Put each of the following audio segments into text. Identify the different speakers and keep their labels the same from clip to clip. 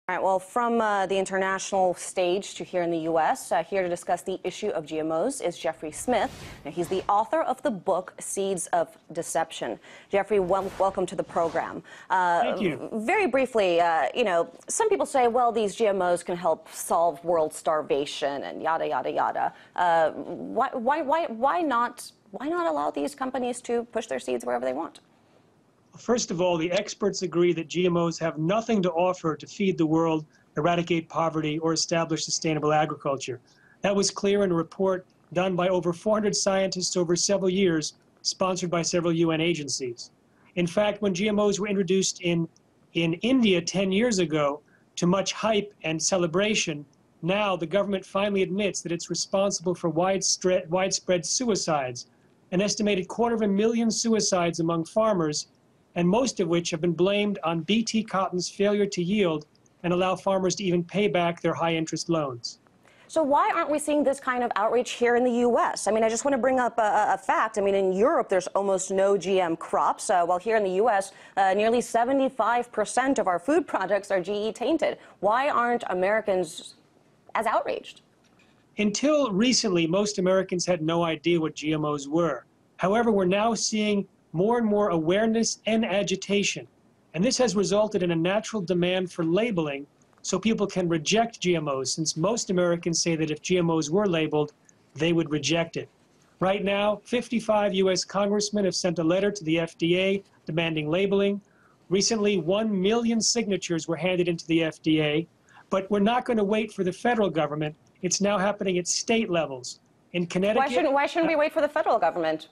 Speaker 1: All right, well, from the international stage to here in the U.S., here to discuss the issue of GMOs is Jeffrey Smith. Now, he's the author of the book, Seeds of Deception. Jeffrey, welcome to the program.
Speaker 2: Thank you. Very
Speaker 1: briefly, some people say, well, these GMOs can help solve world starvation and yada, yada, yada. Why not allow these companies to push their seeds wherever they want?
Speaker 2: First of all, the experts agree that GMOs have nothing to offer to feed the world, eradicate poverty, or establish sustainable agriculture. That was clear in a report done by over 400 scientists over several years, sponsored by several UN agencies. In fact, when GMOs were introduced in India 10 years ago, to much hype and celebration, now the government finally admits that it's responsible for widespread suicides, an estimated 250,000 suicides among farmers, and most of which have been blamed on Bt cotton's failure to yield and allow farmers to even pay back their high-interest loans.
Speaker 1: So why aren't we seeing this kind of outreach here in the U.S.? I mean, I just want to bring up a fact. I mean, in Europe, there's almost no GM crops, while here in the U.S., nearly 75% of our food products are GE tainted. Why aren't Americans as outraged?
Speaker 2: Until recently, most Americans had no idea what GMOs were. However, we're now seeing more and more awareness and agitation. And this has resulted in a natural demand for labeling so people can reject GMOs, since most Americans say that if GMOs were labeled, they would reject it. Right now, 55 U.S. congressmen have sent a letter to the FDA demanding labeling. Recently, 1 million signatures were handed into the FDA. But we're not going to wait for the federal government. It's now happening at state levels. In Connecticut...
Speaker 1: Why shouldn't we wait for the federal government?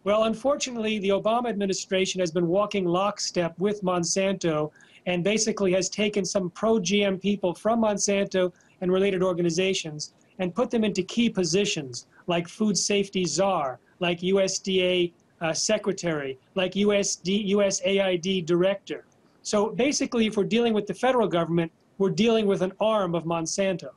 Speaker 2: Well, unfortunately, the Obama administration has been walking lockstep with Monsanto and basically has taken some pro-GM people from Monsanto and related organizations and put them into key positions like food safety czar, like USDA secretary, like USAID director. So basically, if we're dealing with the federal government, we're dealing with an arm of Monsanto.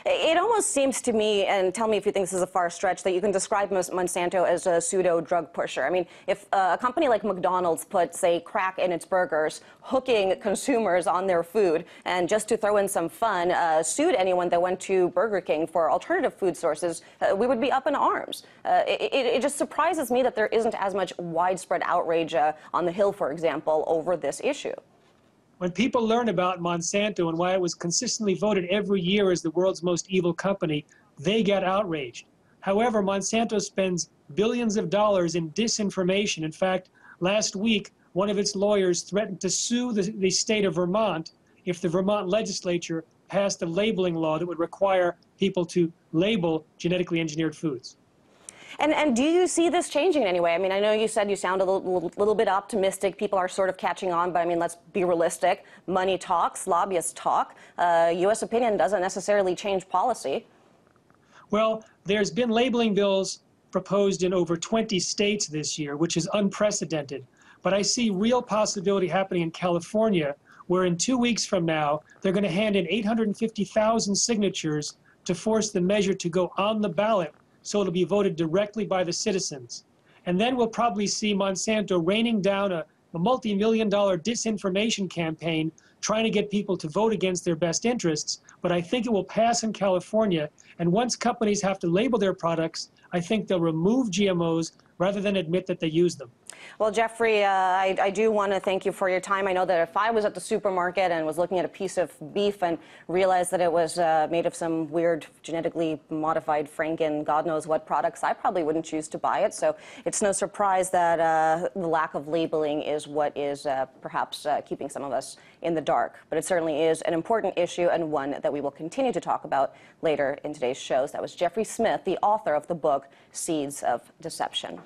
Speaker 1: It almost seems to me, and tell me if you think this is a far stretch, that you can describe Monsanto as a pseudo-drug pusher. I mean, if a company like McDonald's puts, say, crack in its burgers, hooking consumers on their food, and just to throw in some fun, sued anyone that went to Burger King for alternative food sources, we would be up in arms. It just surprises me that there isn't as much widespread outrage on the Hill, for example, over this issue.
Speaker 2: When people learn about Monsanto and why it was consistently voted every year as the world's most evil company, they get outraged. However, Monsanto spends billions of dollars in disinformation. In fact, last week, one of its lawyers threatened to sue the state of Vermont if the Vermont legislature passed a labeling law that would require people to label genetically engineered foods.
Speaker 1: And do you see this changing in any way? I mean, I know you said you sound a little bit optimistic. People are sort of catching on, but I mean, let's be realistic. Money talks, lobbyists talk. U.S. opinion doesn't necessarily change policy.
Speaker 2: Well, there's been labeling bills proposed in over 20 states this year, which is unprecedented. But I see real possibility happening in California, where in 2 weeks from now, they're going to hand in 850,000 signatures to force the measure to go on the ballot, so it'll be voted directly by the citizens. And then we'll probably see Monsanto raining down a multi-million-dollar disinformation campaign trying to get people to vote against their best interests. But I think it will pass in California. And once companies have to label their products, I think they'll remove GMOs rather than admit that they use them.
Speaker 1: Well, Jeffrey, I do want to thank you for your time. I know that if I was at the supermarket and was looking at a piece of beef and realized that it was made of some weird genetically modified Franken, God knows what products, I probably wouldn't choose to buy it. So it's no surprise that the lack of labeling is what is perhaps keeping some of us in the dark. But it certainly is an important issue and one that we will continue to talk about later in today's shows. That was Jeffrey Smith, the author of the book, Seeds of Deception.